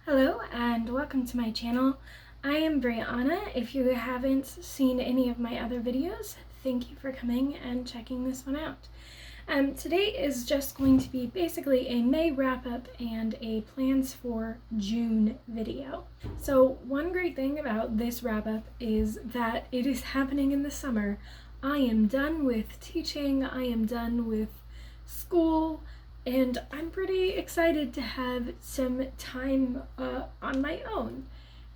Hello and welcome to my channel. I am Brianna. If you haven't seen any of my other videos, thank you for coming and checking this one out. Today is just going to be basically a May wrap-up and a plans for June video. So one great thing about this wrap-up is that it is happening in the summer. I am done with teaching, I am done with school, and I'm pretty excited to have some time on my own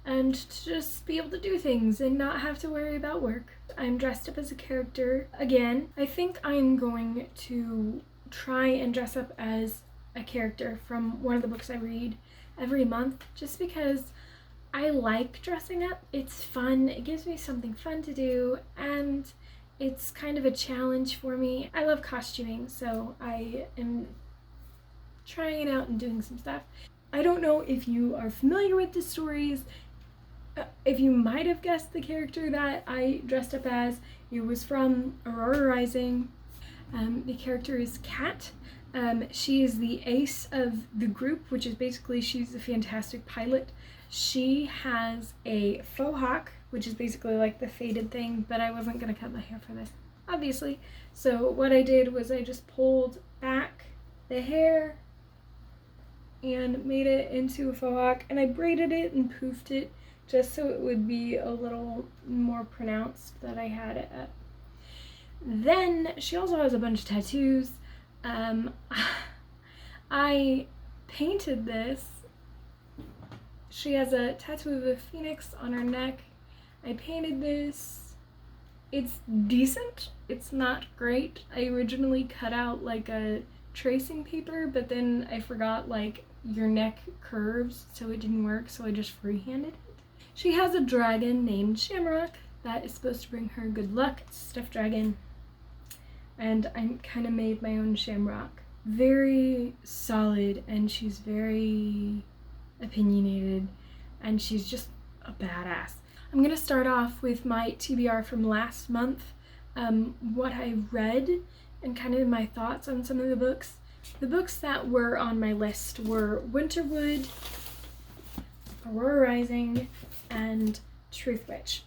and to just be able to do things and not have to worry about work. I'm dressed up as a character again. I think I'm going to try and dress up as a character from one of the books I read every month, just because I like dressing up. It's fun, it gives me something fun to do, and it's kind of a challenge for me. I love costuming, so I am trying it out and doing some stuff. I don't know if you are familiar with the stories, if you might have guessed the character that I dressed up as. It was from Aurora Rising. The character is Kat. She is the ace of the group, which is basically she's a fantastic pilot. She has a faux hawk, which is basically like the faded thing, but I wasn't gonna cut my hair for this, obviously. So what I did was I just pulled back the hair and made it into a faux hawk, and I braided it and poofed it just so it would be a little more pronounced that I had it up. Then she also has a bunch of tattoos. I painted this. She has a tattoo of a phoenix on her neck. I painted this. It's decent. It's not great. I originally cut out like a tracing paper, but then I forgot like your neck curves, so it didn't work, so I just freehanded it. She has a dragon named Shamrock that is supposed to bring her good luck. It's a stuffed dragon, and I kind of made my own Shamrock. Very solid, and she's very opinionated, and she's just a badass. I'm gonna start off with my TBR from last month, what I read and kind of my thoughts on some of the books. The books that were on my list were Winterwood, Aurora Rising, and Truth Witch.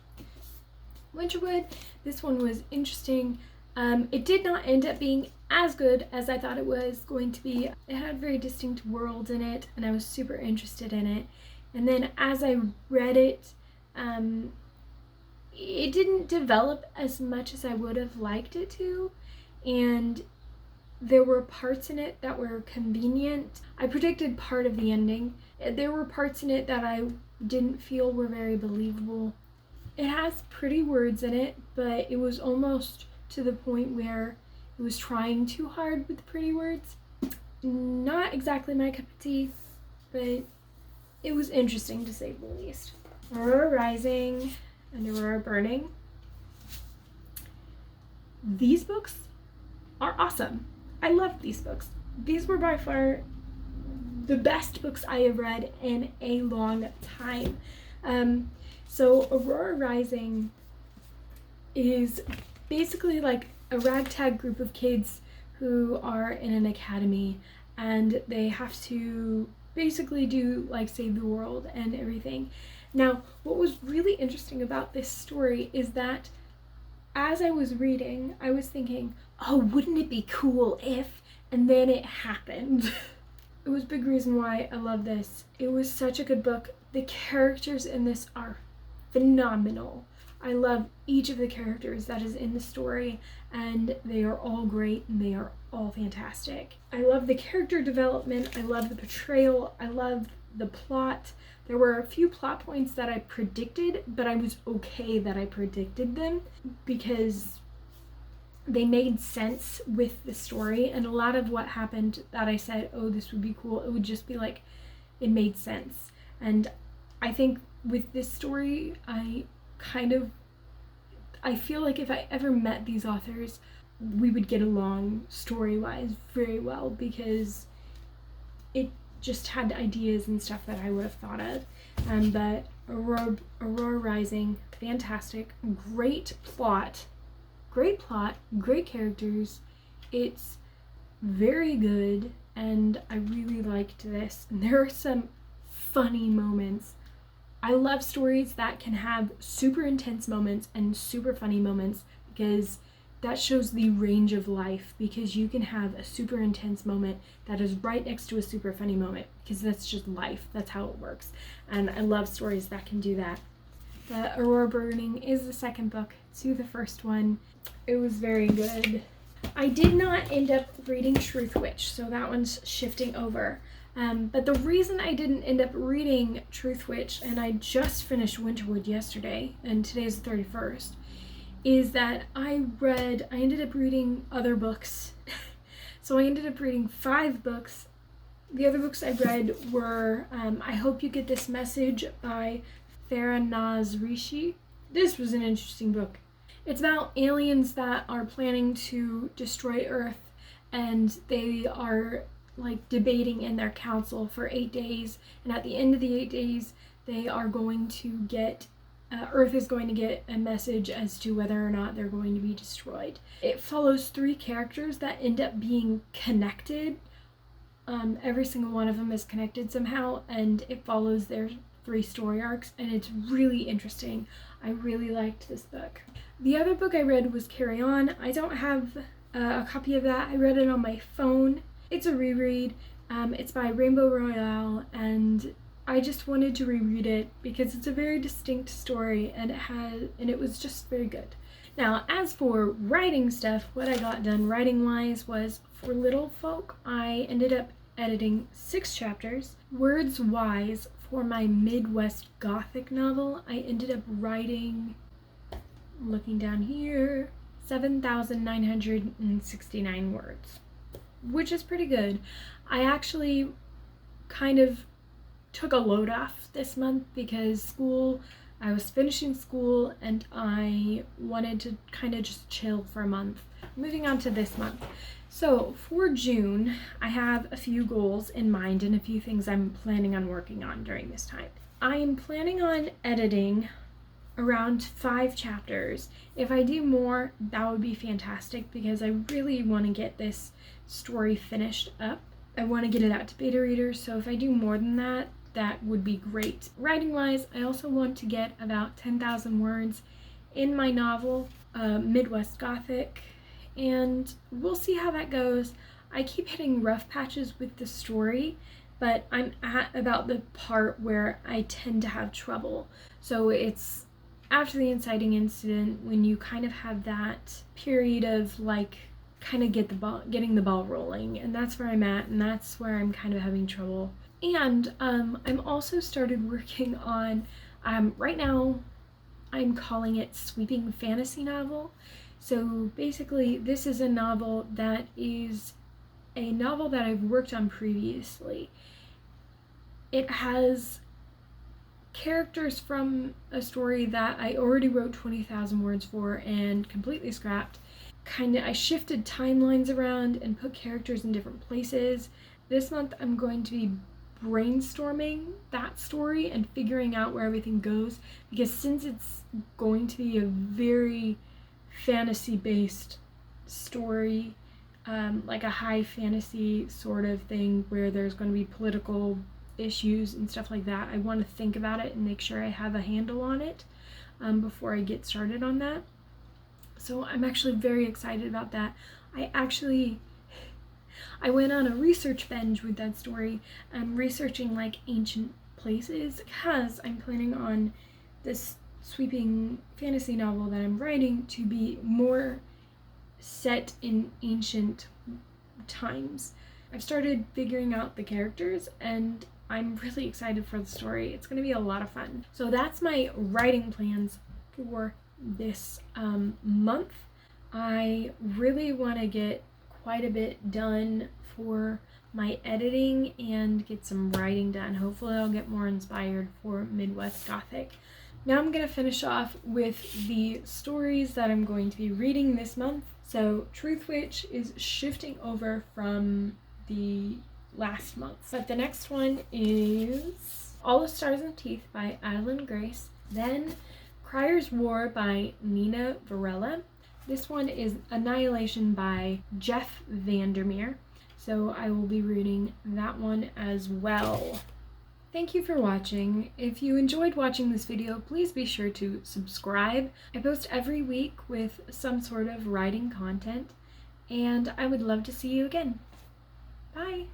Winterwood, this one was interesting. It did not end up being as good as I thought it was going to be. It had very distinct worlds in it, and I was super interested in it. And then as I read it, it didn't develop as much as I would have liked it to, and there were parts in it that were convenient. I predicted part of the ending. There were parts in it that I didn't feel were very believable. It has pretty words in it, but it was almost to the point where it was trying too hard with the pretty words. Not exactly my cup of tea, but it was interesting to say the least. Aurora Rising and Aurora Burning. These books are awesome. I love these books. These were by far the best books I have read in a long time. So Aurora Rising is basically like a ragtag group of kids who are in an academy, and they have to basically do like save the world and everything. Now, what was really interesting about this story is that as I was reading, I was thinking, oh, wouldn't it be cool if, and then it happened. It was a big reason why I love this. It was such a good book. The characters in this are phenomenal. I love each of the characters that is in the story, and they are all great and they are all fantastic. I love the character development, I love the portrayal, I love the plot. There were a few plot points that I predicted, but I was okay that I predicted them because they made sense with the story, and a lot of what happened that I said, oh, this would be cool, it would just be like, it made sense. And I think with this story, I feel like if I ever met these authors, we would get along story-wise very well, because it just had ideas and stuff that I would have thought of. But Aurora Rising, fantastic, great plot, great characters. It's very good, and I really liked this. And there are some funny moments. I love stories that can have super intense moments and super funny moments, because that shows the range of life, because you can have a super intense moment that is right next to a super funny moment, because that's just life. That's how it works. And I love stories that can do that. The Aurora Burning is the second book to the first one. It was very good. I did not end up reading Truth Witch, so that one's shifting over. But the reason I didn't end up reading Truth Witch, and I just finished Winterwood yesterday, and today's the 31st, is that I ended up reading other books. So I ended up reading 5 books. The other books I read were I Hope You Get This Message by Farah Naz Rishi. This was an interesting book. It's about aliens that are planning to destroy Earth, and they are like debating in their council for 8 days, and at the end of the 8 days they are going to get Earth is going to get a message as to whether or not they're going to be destroyed. It follows 3 characters that end up being connected. Every single one of them is connected somehow, and it follows their 3 story arcs, and it's really interesting. I really liked this book. The other book I read was Carry On. I don't have a copy of that. I read it on my phone. It's a reread. It's by Rainbow Royale, and I just wanted to reread it because it's a very distinct story, and it was just very good. Now, as for writing stuff, what I got done writing-wise was, for Little Folk, I ended up editing 6 chapters. Words-wise, for my Midwest Gothic novel, I ended up writing, looking down here, 7,969 words, which is pretty good. I actually kind of took a load off this month because I was finishing school and I wanted to kind of just chill for a month. Moving on to this month. So for June, I have a few goals in mind and a few things I'm planning on working on during this time. I am planning on editing around 5 chapters. If I do more, that would be fantastic because I really want to get this story finished up. I want to get it out to beta readers, so if I do more than that, that would be great. Writing-wise, I also want to get about 10,000 words in my novel, Midwest Gothic, and we'll see how that goes. I keep hitting rough patches with the story, but I'm at about the part where I tend to have trouble. So it's after the inciting incident, when you kind of have that period of like kind of getting the ball rolling, and that's where I'm at, and that's where I'm kind of having trouble. And I'm also started working on, right now I'm calling it sweeping fantasy novel. So basically this is a novel that is a novel that I've worked on previously. It has characters from a story that I already wrote 20,000 words for and completely scrapped. I shifted timelines around and put characters in different places. This month I'm going to be brainstorming that story and figuring out where everything goes, because since it's going to be a very fantasy-based story, like a high fantasy sort of thing where there's going to be political issues and stuff like that, I want to think about it and make sure I have a handle on it before I get started on that. So I'm actually very excited about that. I went on a research binge with that story. I'm researching like ancient places because I'm planning on this sweeping fantasy novel that I'm writing to be more set in ancient times. I've started figuring out the characters and I'm really excited for the story. It's going to be a lot of fun. So that's my writing plans for this month. I really want to get quite a bit done for my editing and get some writing done. Hopefully I'll get more inspired for Midwest Gothic. Now I'm going to finish off with the stories that I'm going to be reading this month. So Truth Witch is shifting over from the last month. But the next one is All the Stars and Teeth by Adeline Grace. Then Crier's War by Nina Varela. This one is Annihilation by Jeff Vandermeer. So I will be reading that one as well. Thank you for watching. If you enjoyed watching this video, please be sure to subscribe. I post every week with some sort of writing content, and I would love to see you again. Bye!